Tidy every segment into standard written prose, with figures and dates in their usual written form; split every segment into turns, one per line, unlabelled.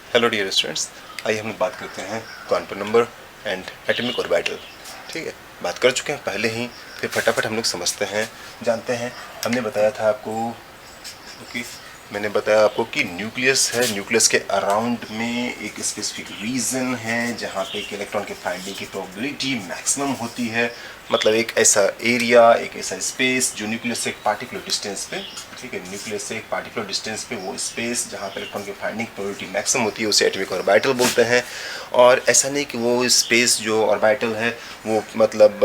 Hello dear students, आइए हम बात करते हैं quantum number and atomic orbital. ठीक है, बात कर चुके हैं पहले ही, फिर फटाफट हम लोग समझते हैं, जानते हैं। हमने बताया था आपको कि मैंने बताया आपको कि न्यूक्लियस है, न्यूक्लियस के अराउंड में एक स्पेसिफिक रीजन है जहाँ पे एक इलेक्ट्रॉन के फाइंडिंग की प्रोबेबिलिटी मैक्सिमम होती है। मतलब एक ऐसा एरिया, एक ऐसा स्पेस जो न्यूक्लियस से एक पार्टिकुलर डिस्टेंस पे, ठीक है, न्यूक्लियस से एक पार्टिकुलर डिस्टेंस पे वो स्पेस जहाँ पे इलेक्ट्रॉन की फाइंडिंग प्रोबेबिलिटी मैक्सिमम होती है उसे एटॉमिक ऑर्बिटल बोलते हैं। और ऐसा नहीं कि वो स्पेस जो ऑर्बिटल है वो मतलब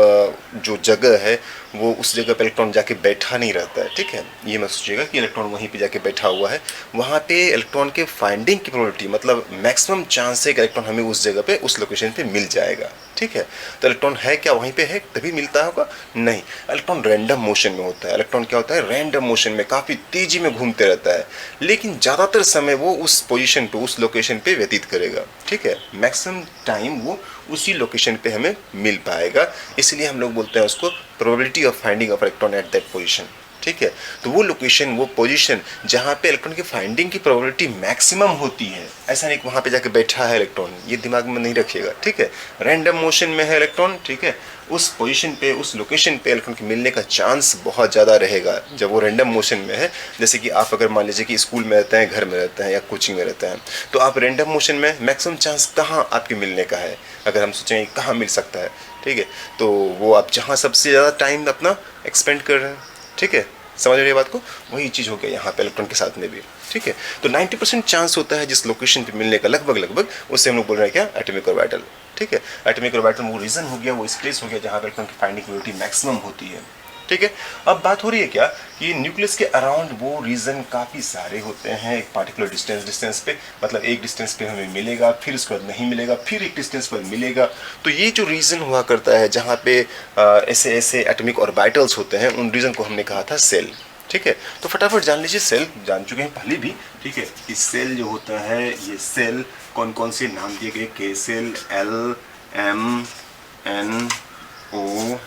जो जगह है वो उस जगह पे इलेक्ट्रॉन जाके बैठा नहीं रहता है। ठीक है, ये मत सोचिएगा कि इलेक्ट्रॉन वहीं पे जाके बैठा हुआ है। वहाँ पे इलेक्ट्रॉन के फाइंडिंग की प्रोबेबिलिटी मतलब मैक्सिमम चांस है कि इलेक्ट्रॉन हमें उस जगह पे, उस लोकेशन पे मिल जाएगा। ठीक है, तो इलेक्ट्रॉन है क्या वहीं पे है तभी मिलता होगा? नहीं, इलेक्ट्रॉन रैंडम मोशन में होता है। इलेक्ट्रॉन क्या होता है? रैंडम मोशन में काफ़ी तेजी में घूमते रहता है, लेकिन ज़्यादातर समय वो उस पोजीशन पे, उस लोकेशन पे व्यतीत करेगा। ठीक है, मैक्सिमम टाइम वो उसी लोकेशन पे हमें मिल पाएगा, इसलिए हम लोग बोलते हैं उसको probability of finding of electron at that position. ठीक है, तो वो लोकेशन, वो पोजीशन जहाँ पे इलेक्ट्रॉन की फाइंडिंग की प्रोबेबिलिटी मैक्सिमम होती है, ऐसा नहीं कि वहाँ पे जाके बैठा है इलेक्ट्रॉन, ये दिमाग में नहीं रखिएगा। ठीक है, रैंडम मोशन में है इलेक्ट्रॉन, ठीक है, उस पोजीशन पे, उस लोकेशन पे इलेक्ट्रॉन के मिलने का चांस बहुत ज़्यादा रहेगा जब वो रैंडम मोशन में है। जैसे कि आप अगर मान लीजिए कि स्कूल में रहते हैं, घर में रहते हैं या कोचिंग में रहते हैं, तो आप रैंडम मोशन में मैक्सिमम चांस कहाँ आपके मिलने का है, अगर हम सोचें कहाँ मिल सकता है, ठीक है, तो वो आप जहाँ सबसे ज़्यादा टाइम अपना एक्सपेंड कर रहे हैं। ठीक है, समझ रहे बात को? वही चीज़ हो गया यहाँ पे इलेक्ट्रॉन के साथ में भी। ठीक है, तो 90% चांस होता है जिस लोकेशन पे मिलने का, लगभग उससे हम लोग बोल रहे हैं क्या? Atomic orbital. ठीक है, एटॉमिक ऑर्बिटल वो रीजन हो गया, वो स्पेस हो गया जहाँ पे इलेक्ट्रॉन की फाइंडिंग प्रोबेबिलिटी मैक्सिमम होती है। ठीक है, अब बात हो रही है क्या कि न्यूक्लियस के अराउंड वो रीजन काफ़ी सारे होते हैं एक पार्टिकुलर डिस्टेंस पे, मतलब एक डिस्टेंस पे हमें मिलेगा, फिर उसके बाद नहीं मिलेगा, फिर एक डिस्टेंस पर मिलेगा। तो ये जो रीजन हुआ करता है जहाँ पे ऐसे ऐसे एटॉमिक ऑर्बिटल्स होते हैं, उन रीजन को हमने कहा था सेल। ठीक है, तो फटाफट जान लीजिए, सेल जान चुके हैं पहले भी। ठीक है, इस सेल जो होता है, ये सेल कौन कौन से नाम दिए गए? K shell, L, M, N, O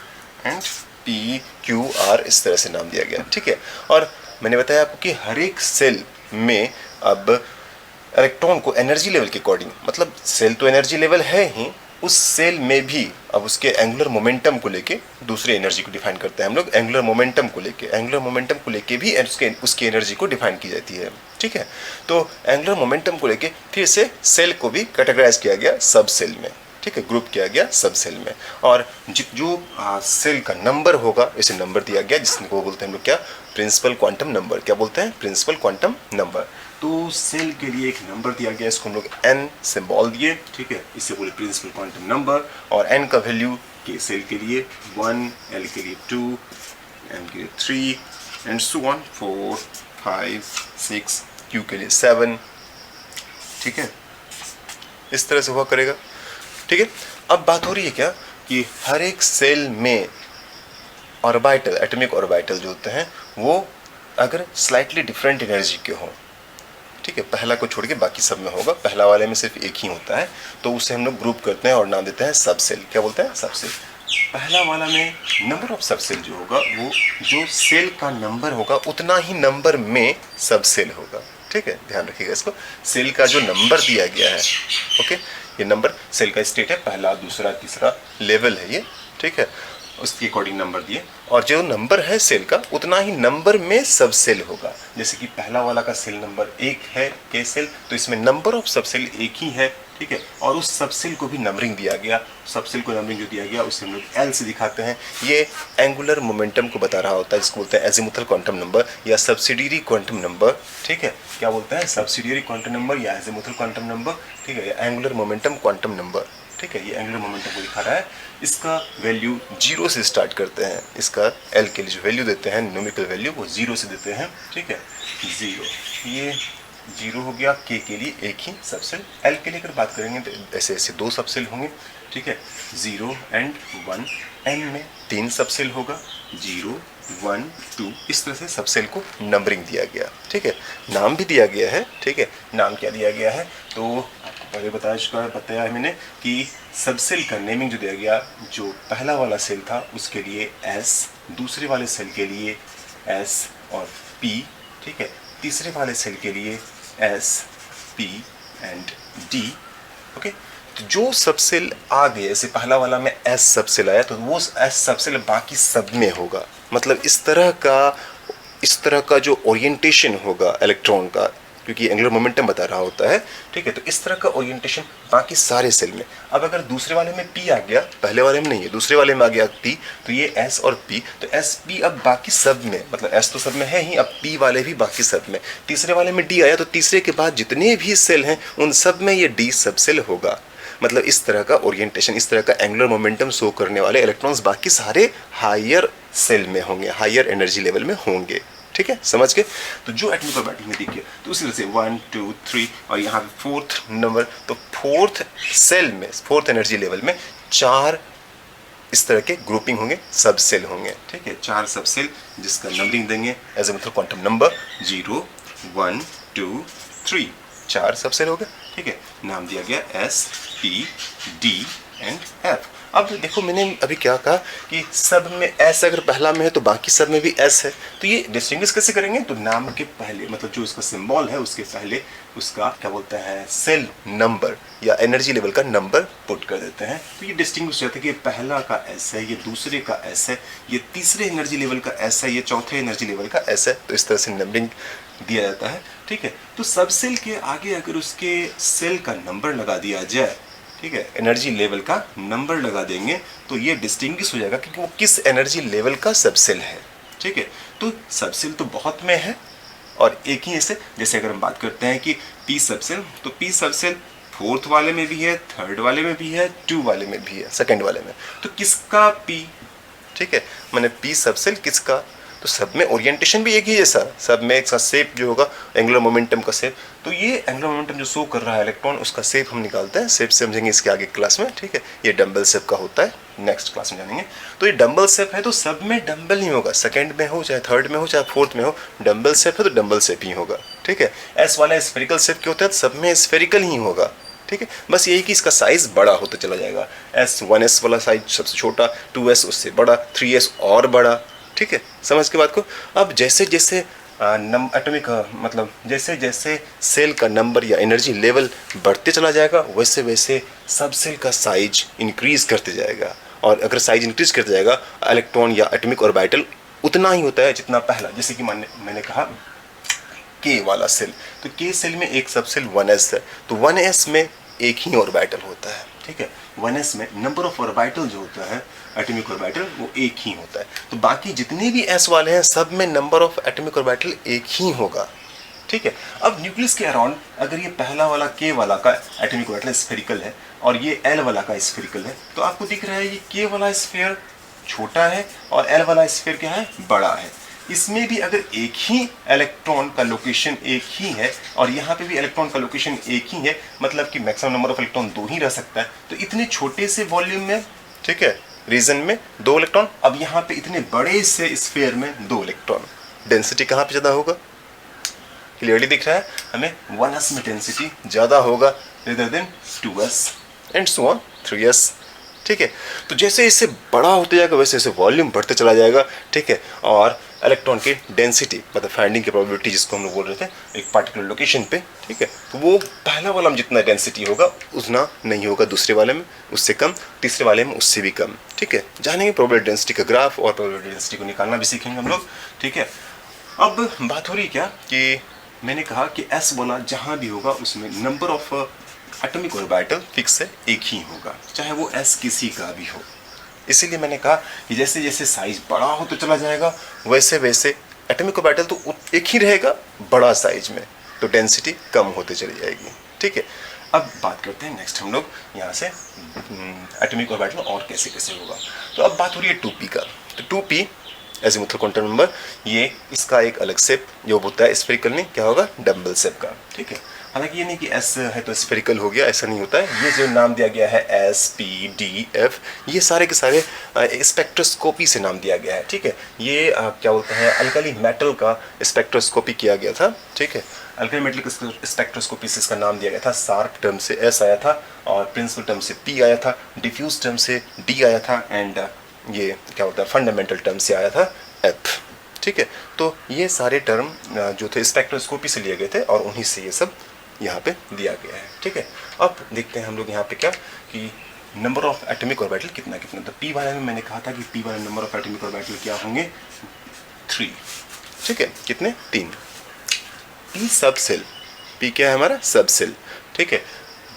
and P, Q, R, इस तरह से नाम दिया गया। ठीक है, और मैंने बताया आपको कि हर एक सेल में अब इलेक्ट्रॉन को एनर्जी लेवल के अकॉर्डिंग, मतलब सेल तो एनर्जी लेवल है ही, उस सेल में भी अब उसके एंगुलर मोमेंटम को लेके दूसरी एनर्जी को डिफाइन करते हैं हम लोग। एंगुलर मोमेंटम को लेके भी उसकी एनर्जी को डिफाइन की जाती है। ठीक है, तो एंगुलर मोमेंटम को लेके फिर से सेल को भी कैटेगराइज किया गया सब सेल में। ठीक है, ग्रुप किया गया सब सेल में, और जो सेल का नंबर होगा, इसे नंबर दिया गया जिसको बोलते हैं हम लोग क्या? Principal quantum number. क्या बोलते हैं? Principal quantum number. तो सेल के लिए एक नंबर दिया गया, इसको हम लोग एन सिंबल दिए। ठीक है, इससे बोले प्रिंसिपल क्वांटम नंबर, और एन का वैल्यू के सेल के लिए 1, एल के लिए 2, एम के लिए 3 एंड सो ऑन 4, 5, 6, क्यू के लिए 7। ठीक है, इस तरह से हुआ करेगा। ठीक है, अब बात हो रही है क्या कि हर एक सेल में ऑर्बिटल, एटॉमिक ऑर्बिटल जो होते हैं वो अगर स्लाइटली डिफरेंट एनर्जी के हों, ठीक है, पहला को छोड़ के बाकी सब में होगा, पहला वाले में सिर्फ एक ही होता है, तो उसे हम लोग ग्रुप करते हैं और नाम देते हैं सब सेल। क्या बोलते हैं? सब सेल। पहला वाला में नंबर ऑफ सब सेल जो होगा, वो जो सेल का नंबर होगा उतना ही नंबर में सब सेल होगा। ठीक है, ध्यान रखिएगा इसको, सेल का जो नंबर दिया गया है, ओके, ये नंबर सेल का स्टेट है, पहला, दूसरा, तीसरा लेवल है ये। ठीक है, उसके अकॉर्डिंग नंबर दिए, और जो नंबर है सेल का उतना ही नंबर में सब सेल होगा। जैसे कि पहला वाला का सेल नंबर 1 है, के सेल, तो इसमें नंबर ऑफ सब सेल 1 ही है। ठीक है, और उस सब सेल को भी नंबरिंग दिया गया, सब सेल को नंबरिंग जो दिया गया उसे हम लोग एल से दिखाते हैं। ये एंगुलर मोमेंटम को बता रहा होता है, जिसको बोलते हैं एजीमुथल क्वांटम नंबर या सब्सिडियरी क्वांटम नंबर। ठीक है, क्या बोलते हैं? सब्सिडियरी क्वांटम नंबर या एजीमुथल क्वांटम नंबर। ठीक है, एंगुलर मोमेंटम क्वांटम नंबर। ठीक है, ये एंगुलर मोमेंटम को दिखा रहा है। इसका वैल्यू 0 से स्टार्ट करते हैं, इसका एल के लिए जो वैल्यू देते हैं, न्यूमेरिकल वैल्यू, वो 0 से देते हैं। ठीक है, 0, ये 0 हो गया। के लिए एक ही सब सेल, एल के लिए अगर बात करेंगे तो ऐसे ऐसे 2 सब सेल होंगे। ठीक है, 0 एंड 1, एन में 3 सब सेल होगा, 0, 1, 2, इस तरह से सब सेल को नंबरिंग दिया गया। ठीक है, नाम भी दिया गया है। ठीक है, नाम क्या दिया गया है तो आपको पहले बताया है मैंने कि सब सेल का नेमिंग जो दिया गया, जो पहला वाला सेल था उसके लिए एस, दूसरे वाले सेल के लिए एस और पी। ठीक है, तीसरे वाले सेल के लिए S, P and D. Okay, तो जो सबसेल आ गए, जैसे पहला वाला में एस सबसेल आया, तो वो एस सबसेल बाकी सब में होगा। मतलब इस तरह का जो ओरिएंटेशन होगा इलेक्ट्रॉन का, क्योंकि एंगुलर मोमेंटम बता रहा होता है, ठीक है, तो इस तरह का ओरिएंटेशन बाकी सारे सेल में। अब अगर दूसरे वाले में पी आ गया, पहले वाले में नहीं है, दूसरे वाले में आ गया पी, तो ये एस और पी, तो एस पी अब बाकी सब में, मतलब एस तो सब में है ही, अब पी वाले भी बाकी सब में। तीसरे वाले में डी आया, तो तीसरे के बाद जितने भी सेल हैं उन सब में ये डी सब सेल होगा। मतलब इस तरह का ओरिएंटेशन, इस तरह का एंगुलर मोमेंटम शो करने वाले इलेक्ट्रॉन्स बाकी सारे हायर सेल में होंगे, हायर एनर्जी लेवल में होंगे। ठीक है, समझ गए। तो जो एटॉमिक ऑर्बिटल में देखिए, तो उसी तरह से 1 2 3 और यहाँ पे फोर्थ नंबर, तो फोर्थ सेल में, फोर्थ एनर्जी लेवल में 4 इस तरह के ग्रुपिंग होंगे, सब सेल होंगे। ठीक है, 4 सब सेल जिसका नंबरिंग देंगे एज ए मतलब क्वांटम नंबर 0 1 2 3, 4 सब सेल हो गए। ठीक है, नाम दिया गया S P D and F. अब देखो मैंने अभी क्या कहा कि सब में एस अगर पहला में है तो बाकी सब में भी एस है, तो ये डिस्टिंग्विश कैसे करेंगे? तो नाम के पहले, मतलब जो इसका सिंबल है उसके पहले उसका क्या बोलते हैं, सेल नंबर या एनर्जी लेवल का नंबर पुट कर देते हैं। तो ये डिस्टिंग्विश रहता है कि पहला का एस है, ये दूसरे का एस है, ये तीसरे एनर्जी लेवल का एस है, ये चौथे एनर्जी लेवल का एस है। तो इस तरह से नंबरिंग दिया जाता है। ठीक है, तो सब सेल के आगे अगर उसके सेल का नंबर लगा दिया जाए, ठीक है, एनर्जी लेवल का नंबर लगा देंगे, तो ये डिस्टिंग्विश हो जाएगा कि वो किस एनर्जी लेवल का सबसेल है। ठीक है, तो सबसेल तो बहुत में है और एक ही ऐसे, जैसे अगर हम बात करते हैं कि पी सबसेल, तो पी सबसेल फोर्थ वाले में भी है, थर्ड वाले में भी है, 2 वाले में भी है, सेकंड वाले में। तो किसका पी, ठीक है, मैंने पी सबसेल किसका, तो सब में ओरिएंटेशन भी एक ही जैसा, सब में एक सा शेप जो होगा एंगुलर मोमेंटम का शेप। तो ये एंगुलर मोमेंटम जो शो कर रहा है इलेक्ट्रॉन, उसका शेप हम निकालते हैं, शेप समझेंगे इसके आगे क्लास में। ठीक है, ये डंबल शेप का होता है, नेक्स्ट क्लास में जानेंगे। तो ये डंबल शेप है, तो सब में डंबल ही होगा, सेकंड में हो चाहे थर्ड में हो चाहे फोर्थ में हो, डंबल शेप है तो डंबल शेप ही होगा। ठीक है, एस वाला स्फेरिकल शेप के होता है, तो सब में स्फेरिकल ही होगा। ठीक है, बस यही कि इसका साइज बड़ा होता चला जाएगा। एस 1s वाला साइज सबसे छोटा, 2s उससे बड़ा, 3s और बड़ा। ठीक है, समझ के बात को। अब जैसे जैसे एटॉमिक मतलब जैसे जैसे सेल का नंबर या एनर्जी लेवल बढ़ते चला जाएगा, वैसे वैसे सब सेल का साइज इंक्रीज करते जाएगा। और अगर साइज इंक्रीज करते जाएगा, इलेक्ट्रॉन या एटॉमिक ऑर्बिटल उतना ही होता है जितना पहला। जैसे कि मैंने कहा के वाला सेल, तो के सेल में एक सब सेल 1s है, तो 1s में एक ही ऑर्बिटल होता है। ठीक है, 1s में नंबर ऑफ ऑर्बिटल जो होता है एटॉमिक ऑर्बिटल वो एक ही होता है। तो बाकी जितने भी s वाले हैं सब में नंबर ऑफ एटॉमिक ऑर्बिटल एक ही होगा। ठीक है, अब न्यूक्लियस के अराउंड अगर ये पहला वाला k वाला का एटॉमिक ऑर्बिटल स्फेरिकल है और ये l वाला का स्फेरिकल है, तो आपको दिख रहा है ये k वाला स्फीयर छोटा है और l वाला स्फीयर क्या है, बड़ा है। इसमें भी अगर एक ही इलेक्ट्रॉन का लोकेशन एक ही है और यहाँ पे भी इलेक्ट्रॉन का लोकेशन एक ही है, मतलब कि मैक्सिमम नंबर ऑफ इलेक्ट्रॉन 2 ही रह सकता है। तो इतने छोटे से वॉल्यूम में, ठीक है, रीजन में 2 इलेक्ट्रॉन, अब यहाँ पे इतने बड़े से स्फीयर में 2 इलेक्ट्रॉन, डेंसिटी कहाँ पे ज़्यादा होगा? क्लियरली दिख रहा है हमें, 1s में डेंसिटी ज़्यादा होगा rather than 2s and so on 3s। ठीक है, तो जैसे इसे बड़ा होते जाएगा वैसे वैसे वॉल्यूम बढ़ते चला जाएगा। ठीक है, और इलेक्ट्रॉन की डेंसिटी मतलब फाइंडिंग की प्रोबेबिलिटी जिसको हम लोग बोल रहे थे एक पार्टिकुलर लोकेशन पे, ठीक है, तो वो पहला वाला में जितना डेंसिटी होगा उतना नहीं होगा, दूसरे वाले में उससे कम, तीसरे वाले में उससे भी कम। ठीक है, जानेंगे प्रोबेबिलिटी डेंसिटी का ग्राफ और प्रोबेबिलिटी डेंसिटी को निकालना भी सीखेंगे हम लोग। ठीक है, अब बात हो रही क्या कि मैंने कहा कि एस वाला जहाँ भी होगा उसमें number of atomic orbital fix है, एक ही होगा, चाहे वो एस किसी का भी हो। इसीलिए मैंने कहा कि जैसे जैसे साइज बड़ा हो तो चला जाएगा, वैसे वैसे एटॉमिक ऑर्बिटल तो एक ही रहेगा बड़ा साइज में, तो डेंसिटी कम होते चली जाएगी। ठीक है, अब बात करते हैं नेक्स्ट हम लोग यहाँ से एटॉमिक ऑर्बिटल और कैसे कैसे होगा। तो अब बात हो रही है 2p का। तो 2p एजीमुथल क्वांटम नंबर, ये इसका एक अलग शेप जो होता है स्फेरिकल नहीं, क्या होगा, डंबल शेप का। ठीक है, हालांकि ये नहीं कि एस है तो स्फेरिकल हो गया, ऐसा नहीं होता है। ये जो नाम दिया गया है एस पी डी एफ, ये सारे के सारे स्पेक्ट्रोस्कोपी से नाम दिया गया है। ठीक है, ये क्या बोलते हैं, अल्कली मेटल का स्पेक्ट्रोस्कोपी किया गया था। ठीक है, अल्कली मेटल स्पेक्ट्रोस्कोपी से इसका नाम दिया गया था। शार्प टर्म से एस आया था और प्रिंसिपल टर्म से पी आया था, डिफ्यूज टर्म से डी आया था एंड ये क्या होता है फंडामेंटल टर्म से आया था एफ। ठीक है, तो ये सारे टर्म जो थे स्पेक्ट्रोस्कोपी से लिए गए थे और उन्हीं से ये सब यहाँ पे दिया गया है, ठीक है। अब देखते हैं हम लोग यहाँ पे क्या कि नंबर ऑफ एटॉमिक ऑर्बिटल कितना कितना। तो पी वाले में मैंने कहा था कि पी वाले नंबर ऑफ एटॉमिक ऑर्बिटल क्या होंगे 3, ठीक है। कितने 3। पी सब सेल, पी क्या है हमारा सब सेल, ठीक है।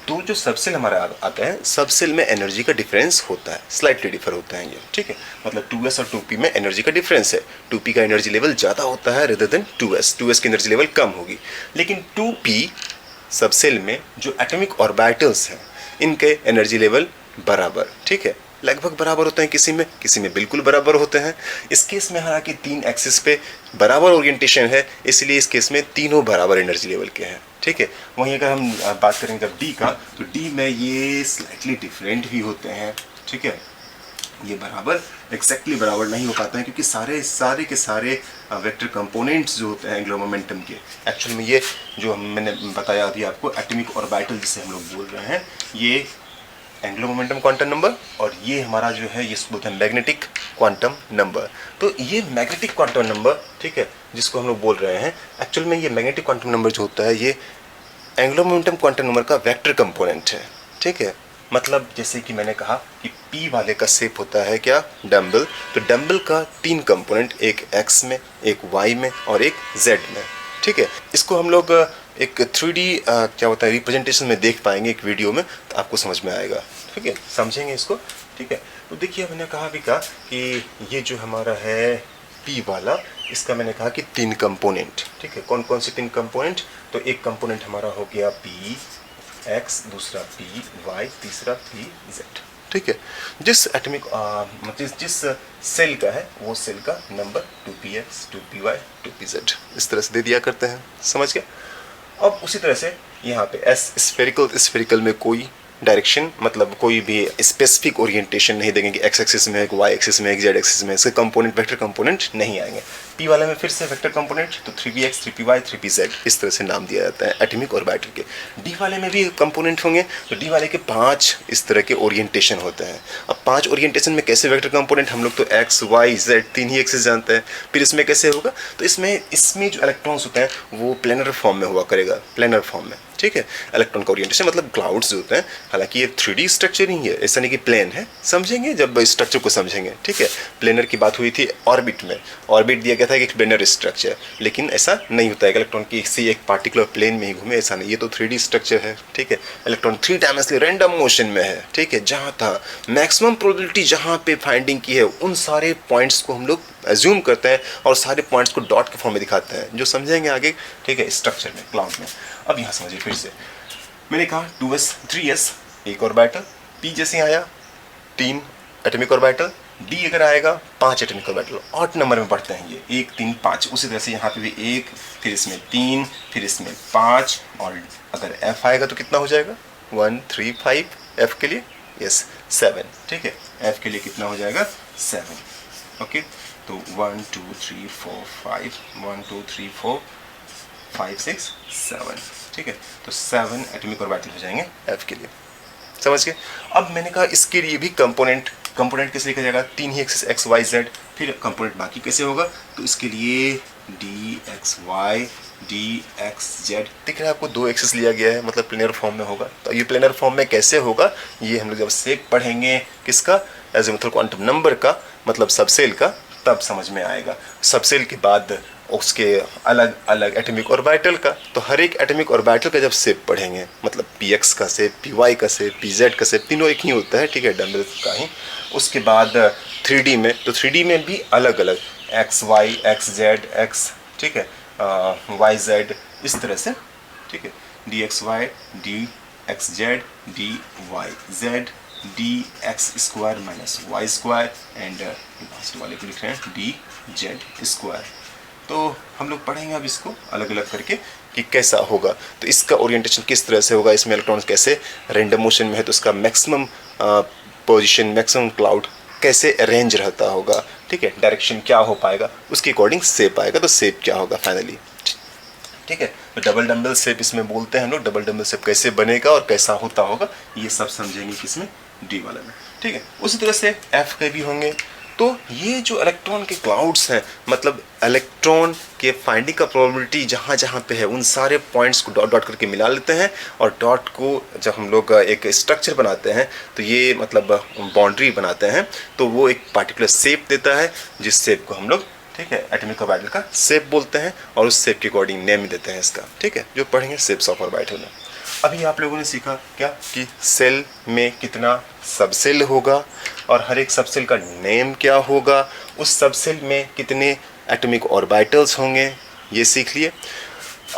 तो जो सब सेल हमारा आता है, सब सेल में एनर्जी का डिफरेंस होता है, स्लाइटली डिफर होता है ये, ठीक है। मतलब 2s और 2p में एनर्जी का डिफरेंस है। 2p का एनर्जी लेवल ज़्यादा होता है रेदर देन 2s, 2s की एनर्जी लेवल कम होगी। लेकिन 2p सब सेल में जो एटॉमिक ऑर्बिटल्स हैं इनके एनर्जी लेवल बराबर, ठीक है, लगभग बराबर होते हैं, किसी में बिल्कुल बराबर होते हैं। इस केस में हालांकि 3 एक्सिस पे बराबर ओरिएंटेशन है, इसलिए इस केस में तीनों बराबर एनर्जी लेवल के हैं, ठीक है। वहीं अगर हम बात करेंगे जब डी का, तो डी में ये स्लाइटली डिफरेंट भी होते हैं, ठीक है। ये बराबर एक्जैक्टली बराबर नहीं हो पाते हैं क्योंकि सारे के सारे वेक्टर कंपोनेंट्स जो होते हैं एंगुलर मोमेंटम के, एक्चुअल में ये जो मैंने बताया अभी आपको एटॉमिक ऑर्बिटल जिसे हम लोग बोल रहे हैं, ये एंगुलर मोमेंटम क्वांटम नंबर, और ये हमारा जो है ये बोलते हैं मैग्नेटिक क्वांटम नंबर। तो ये मैग्नेटिक क्वांटम नंबर, ठीक है, जिसको हम लोग बोल रहे हैं, एक्चुअल में ये मैग्नेटिक क्वांटम नंबर जो होता है ये एंगुलर मोमेंटम क्वांटम नंबर का वेक्टर कंपोनेंट है, ठीक है। मतलब जैसे कि मैंने कहा कि पी वाले का शेप होता है क्या, डम्बल। तो डम्बल का 3 कंपोनेंट, एक एक्स में, एक वाई में और एक जेड में, ठीक है। इसको हम लोग एक 3D क्या होता है रिप्रेजेंटेशन में देख पाएंगे एक वीडियो में, तो आपको समझ में आएगा, ठीक है, समझेंगे इसको, ठीक है। तो देखिए मैंने कहा भी का कि ये जो हमारा है पी वाला, इसका मैंने कहा कि 3 कंपोनेंट, ठीक है। कौन कौन से 3 कंपोनेंट? तो एक कंपोनेंट हमारा हो गया पी एक्स, दूसरा पी वाई, तीसरा पी जेड, ठीक है। जिस एटॉमिक जिस सेल का है वो सेल का नंबर 2px, 2py, 2pz इस तरह से दे दिया करते हैं, समझ गए। अब उसी तरह से यहाँ पे एस स्फेरिकल में कोई डायरेक्शन, मतलब कोई भी स्पेसिफिक ओरिएंटेशन नहीं देंगे कि एक्स एक्सिस में एक, वाई एक्सिस में एक, जेड एक्सिस में, इसके कंपोनेंट वेक्टर कंपोनेंट नहीं आएंगे। पी वाले में फिर से वेक्टर कंपोनेंट, तो 3px, 3py, 3pz इस तरह से नाम दिया जाता है एटॉमिक ऑर्बिटल के। डी वाले में भी कंपोनेंट होंगे, तो डी वाले के 5 इस तरह के ओरिएंटेशन होते हैं। अब 5 ओरिएंटेशन में कैसे वेक्टर कंपोनेंट, हम लोग तो एक्स वाई जेड 3 ही एक्सिस जानते हैं, फिर इसमें कैसे होगा? तो इसमें जो इलेक्ट्रॉन्स होते हैं वो प्लेनर फॉर्म में हुआ करेगा, प्लेनर फॉर्म में, ठीक है। इलेक्ट्रॉन का ओरिएंटेशन मतलब क्लाउड्स जो होते हैं, हालांकि ये 3D स्ट्रक्चर नहीं है, ऐसा नहीं कि प्लेन है, समझेंगे जब स्ट्रक्चर को समझेंगे, ठीक है। प्लेनर की बात हुई थी ऑर्बिट में, ऑर्बिट दिया गया था एक प्लेनर स्ट्रक्चर, लेकिन ऐसा नहीं होता है कि इलेक्ट्रॉन किसी एक पार्टिकुलर प्लेन में ही घूमे, ऐसा नहीं, ये तो 3D स्ट्रक्चर है, ठीक है। इलेक्ट्रॉन 3 डायमेंशनल रैंडम मोशन में है, ठीक है। जहाँ था मैक्सिमम प्रोबेबिलिटी जहाँ पे फाइंडिंग की है उन सारे पॉइंट्स को हम लोग एज्यूम करते हैं और सारे पॉइंट्स को डॉट के फॉर्म में दिखाते हैं, जो समझेंगे आगे, ठीक है, स्ट्रक्चर में, क्लाउड में। अब यहाँ समझिए फिर से, मैंने कहा 2s 3s एक ऑर्बिटल, p जैसे आया 3 एटॉमिक ऑर्बिटल, d अगर आएगा 5 एटॉमिक ऑर्बिटल, 8 नंबर में बढ़ते हैं ये, 1 3 5। उसी तरह से यहाँ पे भी 1, फिर इसमें 3, फिर इसमें 5, और अगर f आएगा तो कितना हो जाएगा 1 3 5, f के लिए यस 7, ठीक है। f के लिए कितना हो जाएगा 7, ओके। तो 1 2 3 4 5, 1 2 3 4 5 6 7, ठीक है। तो 7 एटॉमिक ऑर्बिटल हो जाएंगे f के लिए, समझ गए। अब मैंने कहा इसके लिए भी कंपोनेंट कैसे लिखा जाएगा, 3 ही एक्सिस x y z, फिर कंपोनेंट बाकी कैसे होगा, तो इसके लिए dxy dxz, दिख रहा है आपको 2 एक्सिस लिया गया है, मतलब प्लेनर फॉर्म में होगा। तो ये प्लेनर फॉर्म में कैसे होगा, ये हम लोग जब सेक पढ़ेंगे किसका, एजिमुथल क्वांटम नंबर का, मतलब सबसेल का, तब समझ में आएगा। सबसेल के बाद उसके अलग अलग एटॉमिक ऑर्बिटल का, तो हर एक एटॉमिक ऑर्बिटल का जब शेप पढ़ेंगे, मतलब px का शेप, py का शेप, pz का शेप, तीनों एक ही होता है, ठीक है, डम्बल का ही। उसके बाद 3D में, तो 3D में भी अलग अलग x y x z x, ठीक है, y z इस तरह से, ठीक है, dxy dxz dyz dx square minus y square and last वाले को लिख रहे हैं dz स्क्वायर। तो हम लोग पढ़ेंगे अब इसको अलग अलग करके कि कैसा होगा, तो इसका ओरिएंटेशन किस तरह से होगा, इसमें इलेक्ट्रॉन्स कैसे रैंडम मोशन में है, तो उसका मैक्सिमम पोजीशन, मैक्सिमम क्लाउड कैसे अरेंज रहता होगा, ठीक है, डायरेक्शन क्या हो पाएगा, उसके अकॉर्डिंग शेप आएगा, तो शेप क्या होगा फाइनली, ठीक है। तो डबल डम्बल शेप इसमें बोलते हैं हम लोग, डबल डम्बल शेप कैसे बनेगा और कैसा होता होगा, ये सब समझेंगे किसमें, डी वाले में, ठीक है। उसी तरह से एफ के भी होंगे, तो ये जो इलेक्ट्रॉन के क्लाउड्स हैं, मतलब इलेक्ट्रॉन के फाइंडिंग का प्रोबेबिलिटी जहाँ जहाँ पे है उन सारे पॉइंट्स को डॉट डॉट करके मिला लेते हैं, और डॉट को जब हम लोग एक स्ट्रक्चर बनाते हैं तो ये मतलब बाउंड्री बनाते हैं, तो वो एक पार्टिकुलर शेप देता है, जिस शेप को हम लोग, ठीक है, एटॉमिक ऑर्बिटल का शेप बोलते हैं, और उस शेप के अकॉर्डिंग नेम देते हैं इसका, ठीक है, जो पढ़ेंगे शेप्स ऑफ ऑर्बिटल में। अभी आप लोगों ने सीखा क्या कि सेल में कितना सबसेल होगा और हर एक सबसेल का नेम क्या होगा, उस सबसेल में कितने एटॉमिक ऑर्बिटल्स होंगे, ये सीख लिए।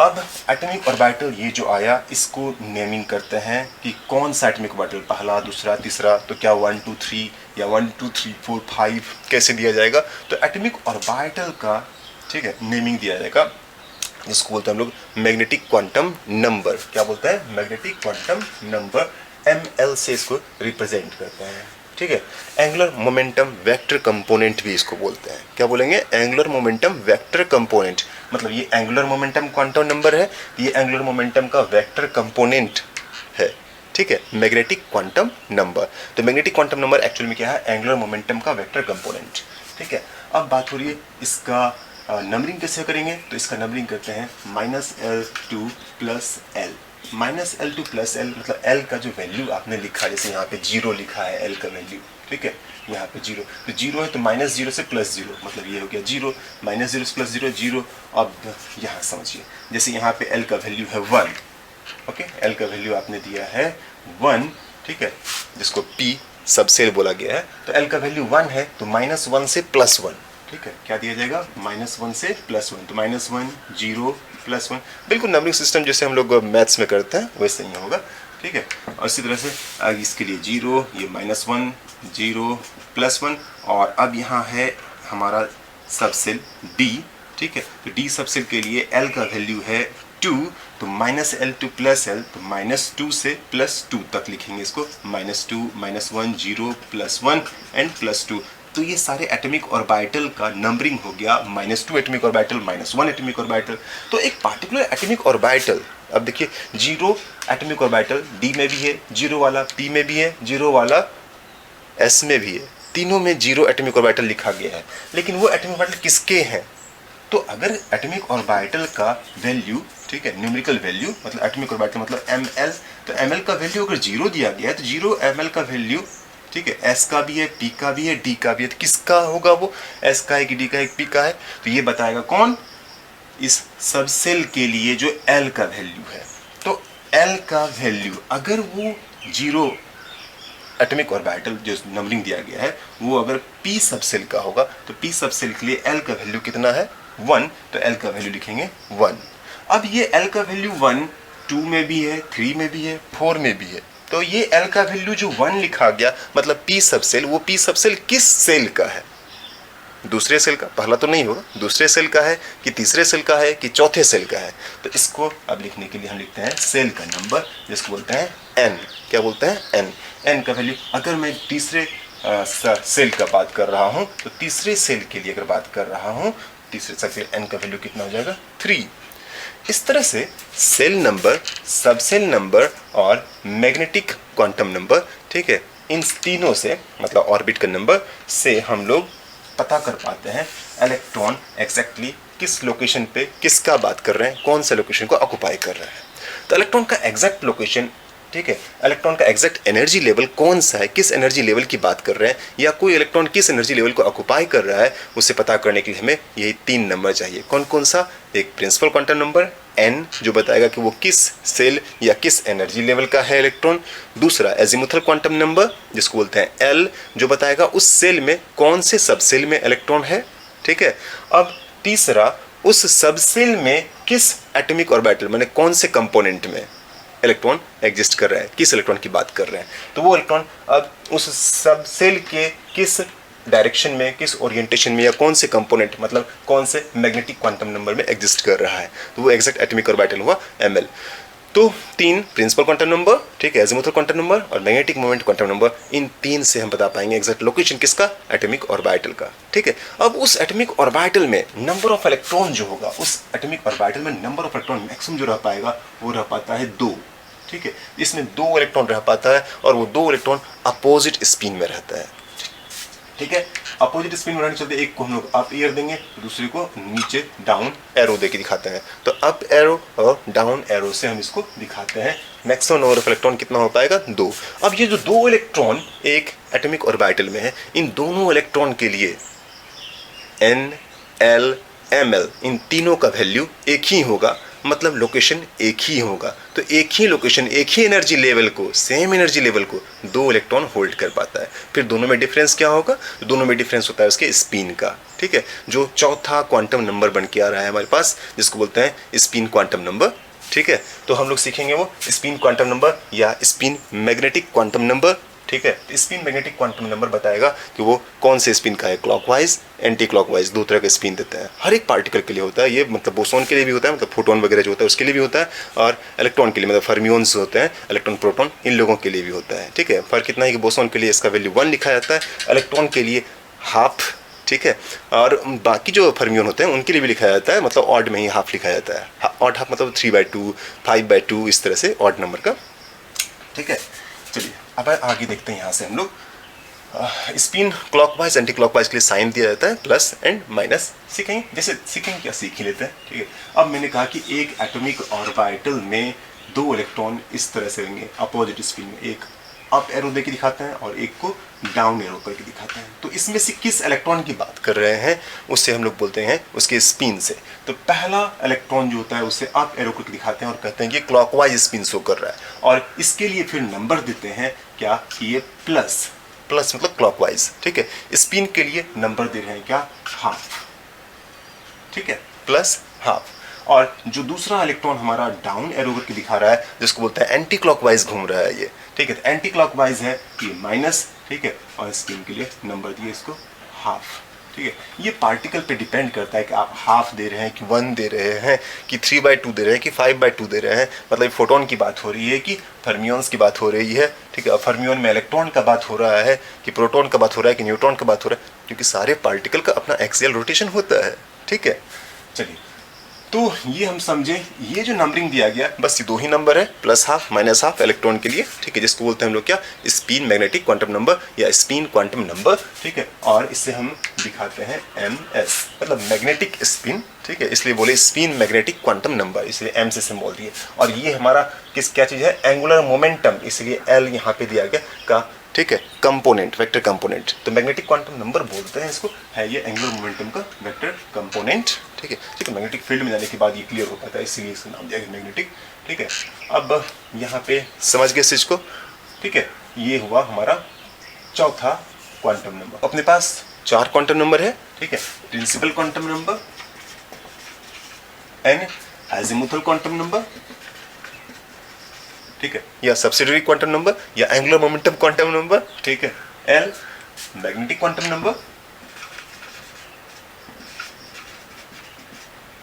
अब एटॉमिक ऑर्बिटल ये जो आया, इसको नेमिंग करते हैं कि कौन सा एटॉमिक ऑर्बिटल, पहला, दूसरा, तीसरा, तो क्या 1 2 3 या 1 2 3 4 5 कैसे दिया जाएगा। तो एटॉमिक ऑर्बिटल का, ठीक है, नेमिंग दिया जाएगा, जिसको बोलते हैं हम लोग मैग्नेटिक क्वांटम नंबर। क्या बोलते हैं? मैग्नेटिक क्वांटम नंबर, ml से इसको रिप्रेजेंट करते हैं, ठीक है। एंगुलर मोमेंटम वेक्टर कंपोनेंट भी इसको बोलते हैं। क्या बोलेंगे? एंगुलर मोमेंटम वेक्टर कंपोनेंट, मतलब ये एंगुलर मोमेंटम क्वांटम नंबर है, ये एंगुलर मोमेंटम का वेक्टर कंपोनेंट है, ठीक है, मैग्नेटिक क्वांटम नंबर। तो मैग्नेटिक क्वांटम नंबर एक्चुअल में क्या है? एंगुलर मोमेंटम का वेक्टर कंपोनेंट, ठीक है। अब बात हो रही है इसका नंबरिंग कैसे करेंगे, तो इसका नंबरिंग करते हैं -L2 + L। -L2 + L मतलब L का जो वैल्यू आपने लिखा, जैसे यहाँ पे 0 लिखा है L का वैल्यू, ठीक है, यहाँ पे 0, तो 0 है तो -0 से +0, मतलब ये हो गया 0, -0 से +0 0। अब यहाँ समझिए, जैसे यहाँ पे L का वैल्यू है 1, ओके, L का वैल्यू आपने दिया है 1, ठीक है, जिसको P सबसेल बोला गया है, तो L का वैल्यू 1 है तो -1 से +1, ठीक है, क्या दिया जाएगा? -1 से +1, तो -1 0 +1, बिल्कुल नंबरिंग सिस्टम जैसे हम लोग मैथ्स में करते हैं वैसे ही होगा, ठीक है। और इसी तरह से इसके लिए 0, ये -1 0 +1, और अब यहाँ है हमारा सबसेल D, ठीक है, तो D सबसेल के लिए L का वैल्यू है 2, तो -L2 + L, तो -2 से +2 तक लिखेंगे इसको, -2 -1 0 +1 एंड +2। तो ये सारे एटॉमिक ऑर्बिटल का नंबरिंग हो गया, -2 एटॉमिक ऑर्बिटल, -1 एटॉमिक ऑर्बिटल। तो एक पार्टिकुलर एटॉमिक ऑर्बिटल, अब देखिए 0 एटॉमिक ऑर्बिटल D में भी है, 0 वाला P में भी है, 0 वाला S में भी है, तीनों में 0 एटॉमिक ऑर्बिटल लिखा गया है। लेकिन वो एटॉमिक ऑर्बिटल किसके हैं? तो अगर एटॉमिक ऑर्बिटल का वैल्यू, ठीक है, न्यूमेरिकल वैल्यू, मतलब एटॉमिक ऑर्बिटल मतलब ml, तो ml का वैल्यू अगर 0 दिया गया है तो 0 ml का वैल्यू, ठीक है, S का भी है, P का भी है, D का भी है, तो किसका होगा वो? S का है कि D का है कि P का है? तो ये बताएगा कौन? इस सबसेल के लिए जो L का वैल्यू है। तो L का वैल्यू अगर वो 0 एटॉमिक ऑर्बिटल जो नंबरिंग दिया गया है वो अगर P सबसेल का होगा, तो P सबसेल के लिए L का वैल्यू कितना है? 1, तो L का वैल्यू लिखेंगे 1। अब ये L का वैल्यू 1 2 में भी है, 3 में भी है, 4 में भी है, तो ये L का वैल्यू जो 1 लिखा गया मतलब P सबसेल, वो P सबसेल किस सेल का है? दूसरे सेल का, पहला तो नहीं होगा, दूसरे सेल का है कि तीसरे सेल का है कि चौथे सेल का है? तो इसको अब लिखने के लिए हम लिखते हैं सेल का नंबर, जिसको बोलते हैं N। क्या बोलते हैं? N। N का वैल्यू, अगर मैं तीसरे सेल का बात कर रहा हूँ, तो तीसरे सेल के लिए अगर बात कर रहा हूँ, तीसरे सेल के N का वैल्यू कितना हो जाएगा? 3। इस तरह से सेल नंबर, सबसेल नंबर और मैग्नेटिक क्वांटम नंबर, ठीक है, इन तीनों से मतलब ऑर्बिट का नंबर से हम लोग पता कर पाते हैं इलेक्ट्रॉन एग्जैक्टली किस लोकेशन पे किसका बात कर रहे हैं, कौन सा लोकेशन को ऑक्युपाई कर रहा है। तो इलेक्ट्रॉन का एग्जैक्ट लोकेशन, ठीक है, इलेक्ट्रॉन का एग्जैक्ट एनर्जी लेवल कौन सा है, किस एनर्जी लेवल की बात कर रहे हैं, या कोई इलेक्ट्रॉन किस एनर्जी लेवल को ऑक्युपाई कर रहा है, उसे पता करने के लिए हमें यही 3 नंबर चाहिए। कौन कौन सा? एक प्रिंसिपल क्वांटम नंबर n, जो बताएगा कि वो किस सेल या किस एनर्जी लेवल का है इलेक्ट्रॉन। दूसरा एजीमुथल क्वांटम नंबर, जिसको बोलते हैं l, जो बताएगा उस सेल में कौन से सबसेल में इलेक्ट्रॉन है, ठीक है। अब तीसरा, उस सबसेल में किस एटॉमिक ऑर्बिटल माने कौन से कंपोनेंट में इलेक्ट्रॉन एग्जिस्ट कर रहा है, किस इलेक्ट्रॉन की बात कर रहे हैं, तो वो इलेक्ट्रॉन अब उस सबसेल के किस डायरेक्शन में, किस ओरिएंटेशन में, या कौन से कंपोनेंट मतलब कौन से मैग्नेटिक क्वांटम नंबर में एग्जिस्ट कर रहा है, तो वो एग्जैक्ट एटॉमिक ऑर्बिटल हुआ ml। तो 3 प्रिंसिपल क्वांटम नंबर, ठीक है, एजीमुथल क्वांटम नंबर और मैग्नेटिक मोमेंट क्वांटम नंबर, इन 3 से हम बता पाएंगे एग्जैक्ट लोकेशन किसका? एटॉमिक ऑर्बिटल का, ठीक है। अब उस एटॉमिक ऑर्बिटल में नंबर ऑफ इलेक्ट्रॉन जो होगा, उस एटॉमिक ऑर्बिटल में नंबर ऑफ इलेक्ट्रॉन मैक्सिमम जो रह पाएगा वो रह पाता है 2, ठीक है। इसमें 2 इलेक्ट्रॉन रह पाता है और वो 2 इलेक्ट्रॉन अपोजिट स्पिन में रहता है, ठीक है। अपोजिट स्पिन बनाने चलते एक को हम लोग अप एयर देंगे, दूसरे को नीचे डाउन एरो देके दिखाते हैं। तो अप एरो और डाउन एरो से हम इसको दिखाते हैं। मैक्सिमम नंबर ऑफ इलेक्ट्रॉन कितना हो पाएगा? 2। अब ये जो 2 इलेक्ट्रॉन एक एटॉमिक ऑर्बिटल में है, इन दोनों इलेक्ट्रॉन के लिए N, L, ML इन तीनों का वैल्यू एक ही होगा, मतलब लोकेशन एक ही होगा। तो एक ही लोकेशन, एक ही एनर्जी लेवल को, सेम एनर्जी लेवल को 2 इलेक्ट्रॉन होल्ड कर पाता है। फिर दोनों में डिफरेंस क्या होगा? दोनों में डिफरेंस होता है उसके स्पिन का, ठीक है, जो चौथा क्वांटम नंबर बन के आ रहा है हमारे पास, जिसको बोलते हैं स्पिन क्वांटम नंबर, ठीक है। तो हम लोग सीखेंगे वो स्पिन क्वांटम नंबर या स्पिन मैग्नेटिक क्वांटम नंबर, ठीक है। स्पिन मैग्नेटिक क्वांटम नंबर बताएगा कि वो कौन से स्पिन का है, क्लॉकवाइज, एंटी क्लॉकवाइज, 2 तरह के स्पिन देते हैं। हर एक पार्टिकल के लिए होता है ये, मतलब बोसॉन के लिए भी होता है, मतलब फोटोन वगैरह जो होता है उसके लिए भी होता है, और इलेक्ट्रॉन के लिए मतलब फर्मियोन्स होते हैं, इलेक्ट्रॉन प्रोटॉन, इन लोगों के लिए भी होता है, ठीक है। फर्क इतना है कि बोसॉन के लिए इसका वैल्यू 1 लिखा जाता है, इलेक्ट्रॉन के लिए हाफ, ठीक है, और बाकी जो फर्मियोन होते हैं उनके लिए भी लिखा जाता है, मतलब ऑड में ही हाफ लिखा जाता है। ऑड हाफ मतलब 3/2, 5/2, इस तरह से ऑड नंबर का, ठीक है। चलिए अब आगे देखते हैं। यहाँ से हम लोग स्पिन क्लॉकवाइज, एंटी क्लॉकवाइज के लिए साइन दिया जाता है, प्लस एंड माइनस सीखेंगे, जैसे सीखेंगे क्या सीख ही लेते हैं, ठीक है। अब मैंने कहा कि एक एटॉमिक ऑर्बिटल में 2 इलेक्ट्रॉन इस तरह से होंगे अपोजिट स्पिन में, एक अप एरो देके दिखाते हैं और एक को डाउन एरो करके दिखाते हैं। तो इसमें से किस इलेक्ट्रॉन की बात कर रहे हैं उससे हम लोग बोलते हैं उसके स्पिन से। तो पहला इलेक्ट्रॉन जो होता है उसे अप एरो करके दिखाते हैं और कहते हैं कि क्लॉकवाइज स्पिन शो कर रहा है, और इसके लिए फिर नंबर देते हैं क्या, कि ये प्लस, प्लस मतलब क्लॉकवाइज, ठीक है। स्पिन के लिए नंबर दे रहे हैं क्या, हाफ, ठीक है, प्लस हाफ। और जो दूसरा इलेक्ट्रॉन हमारा डाउन एरो करके दिखा रहा है, जिसको बोलते हैं एंटी क्लॉकवाइज घूम रहा है ये, ठीक है। तो एंटी क्लॉकवाइज है ये माइनस, ठीक है, और स्पिन के लिए नंबर दिए इसको हाफ, ठीक है। ये पार्टिकल पे डिपेंड करता है कि आप हाफ दे रहे हैं कि 1 दे रहे हैं कि 3/2 दे रहे हैं कि 5/2 दे रहे हैं, मतलब फोटोन की बात हो रही है कि फर्मियोन्स की बात हो रही है, ठीक है। और फर्मियोन में इलेक्ट्रॉन का बात हो रहा है कि प्रोटॉन का बात हो रहा है कि न्यूट्रॉन का बात हो रहा है, क्योंकि सारे पार्टिकल का अपना एक्सियल रोटेशन होता है, ठीक है। चलिए, तो ये हम समझे, ये जो नंबरिंग दिया गया बस ये 2 ही नंबर है, plus half minus half electron के लिए, ठीक है, जिसको बोलते हैं हम लोग क्या, स्पिन मैग्नेटिक क्वांटम नंबर या स्पिन क्वांटम नंबर, ठीक है। और इससे हम दिखाते हैं MS, मतलब मैग्नेटिक स्पिन, ठीक है, इसलिए बोले स्पिन मैग्नेटिक क्वांटम नंबर, इसलिए M से सिंबल दिए। और ये हमारा क्या चीज़ है, एंगुलर मोमेंटम, इसलिए L यहाँ पे दिया गया का, ठीक है, कंपोनेंट, वेक्टर कंपोनेंट। तो मैग्नेटिक क्वांटम नंबर बोलते हैं इसको, है ये एंगुलर मोमेंटम का वेक्टर कंपोनेंट, ठीक है। ठीक है, मैग्नेटिक फील्ड में जाने के बाद ये क्लियर हो पाता है, इसीलिए इसका नाम दिया गया मैग्नेटिक, ठीक है। अब यहाँ पे समझ गए इस चीज को, ठीक है। ये हुआ हमारा चौथा क्वांटम नंबर। अपने पास 4 क्वांटम नंबर है, ठीक है। Principal quantum number, N azimuthal quantum number, ठीक है, या सब्सिडियरी क्वांटम नंबर या एंगुलर मोमेंटम क्वांटम नंबर, ठीक है। L magnetic quantum number,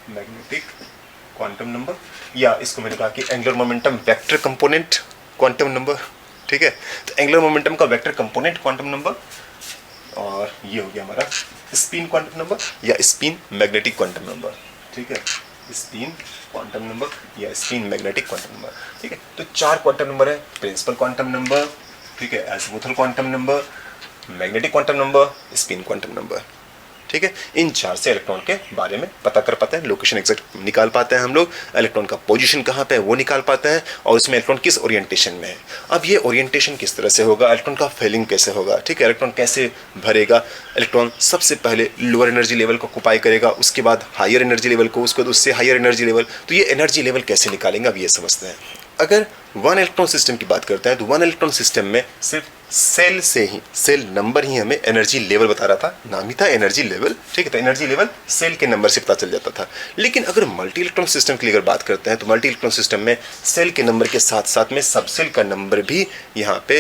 magnetic quantum number, या इसको मैंने कहा कि angular momentum vector component quantum number, ठीक है। तो एंगुलर मोमेंटम का वेक्टर कंपोनेंट क्वांटम नंबर, और ये हो गया हमारा स्पिन क्वांटम नंबर या स्पिन मैग्नेटिक क्वांटम नंबर, ठीक है, स्पिन क्वांटम नंबर या स्पिन मैग्नेटिक क्वांटम नंबर, ठीक है। तो 4 क्वांटम नंबर है, प्रिंसिपल क्वांटम नंबर, ठीक है, azimuthal quantum number, magnetic quantum number, spin quantum number, ठीक है। इन 4 से इलेक्ट्रॉन के बारे में पता कर पाते हैं, लोकेशन एग्जैक्ट निकाल पाते हैं हम लोग, इलेक्ट्रॉन का पोजीशन कहाँ पे है वो निकाल पाते हैं, और उसमें इलेक्ट्रॉन किस ओरिएंटेशन में है। अब ये ओरिएंटेशन किस तरह से होगा, इलेक्ट्रॉन का फेलिंग कैसे होगा, ठीक है, इलेक्ट्रॉन कैसे भरेगा। इलेक्ट्रॉन सबसे पहले लोअर एनर्जी लेवल को ऑक्युपाई करेगा, उसके बाद हायर एनर्जी लेवल को, उसके बाद उससे हायर एनर्जी लेवल। तो ये एनर्जी लेवल कैसे निकालेंगे अब ये समझते हैं। अगर 1 इलेक्ट्रॉन सिस्टम की बात करते हैं तो 1 इलेक्ट्रॉन सिस्टम में सिर्फ सेल से ही, सेल नंबर ही हमें एनर्जी लेवल बता रहा था, नाम ही था एनर्जी लेवल, ठीक है। तो एनर्जी लेवल सेल के नंबर से पता चल जाता था। लेकिन अगर मल्टी इलेक्ट्रॉन सिस्टम की अगर बात करते हैं तो मल्टी इलेक्ट्रॉन सिस्टम में सेल के नंबर के साथ साथ में सब सेल का नंबर भी यहाँ पे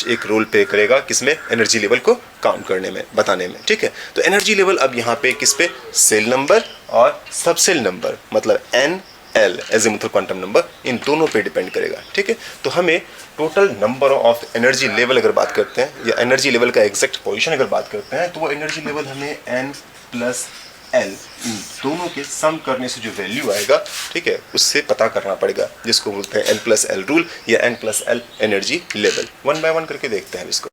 एक रोल प्ले करेगा, किसमें, एनर्जी लेवल को काउंट करने में, बताने में, ठीक है। तो एनर्जी लेवल अब यहाँ पे किस पे, सेल नंबर और सब सेल नंबर, मतलब N L azimuthal quantum number, इन दोनों पे डिपेंड करेगा, ठीक है। तो हमें total number of energy level अगर बात करते हैं या एनर्जी लेवल का एग्जैक्ट पोजीशन अगर बात करते हैं तो वो एनर्जी लेवल हमें N + L इन दोनों के सम करने से जो वैल्यू आएगा, ठीक है, उससे पता करना पड़ेगा, जिसको बोलते हैं N + L रूल या N + L energy level. 1 by 1 करके देखते हैं इसको।